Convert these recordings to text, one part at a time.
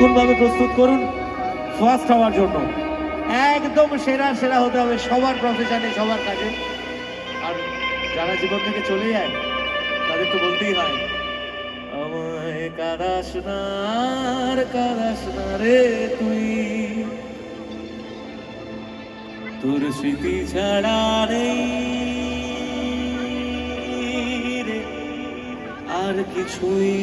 নিখুঁতভাবে প্রস্তুত করুন ফার্স্ট হওয়ার জন্য। একদম সেরা সেরা হতে হবে সবার প্রফেশনে, সবার কাজে। আর যারা জীবন থেকে চলে যায় তাদের তো বলতেই হয়, আমায় কাঁদাস না আর কাঁদাস না রে তুই, তোর স্মৃতি ছাড়া নেই রে আর কিছুই।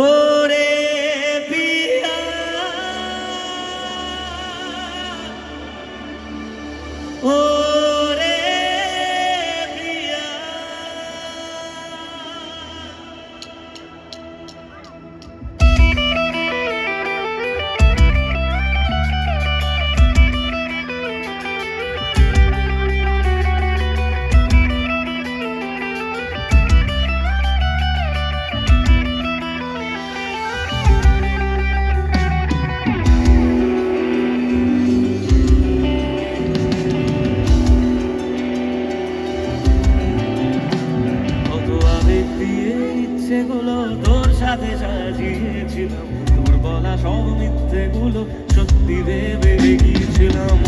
ওরে পিয়া ওরে প্রিয়া, ইচ্ছেগুলো তোর সাথে সাজিয়েছিলাম, তোর বলা সব মিথ্যেগুলো সত্যি ভেবে গিয়েছিলাম।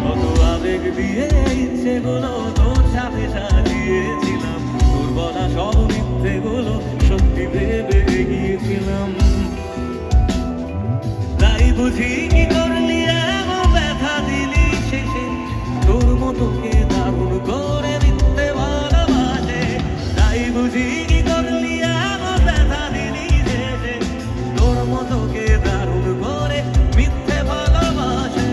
কত আবেগ দিয়ে ইচ্ছেগুলো তোর সাথে সাজিয়েছিলাম, তোর বলা সব মিথ্যেগুলো সত্যি ভেবে গিয়েছিলাম। তাই বুঝি কি করলি এমন ব্যথা দিলি শেষে, তোর মতো কে দারুণ করে মিথ্যে ভালোবাসে। তাই বুঝি কি করলি এমন ব্যথা দিলি শেষে, তোর মতো কে দারুণ করে মিথ্যে ভালোবাসে।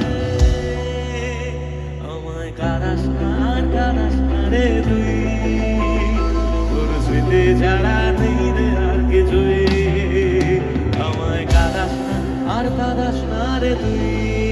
আমায় কাঁদাস না আর কাঁদাস না রে তুই, তোর স্মৃতি ছাড়া নেই রে আর কিছুই। আমায় কাঁদাস না আর কাঁদাস না রে তুই।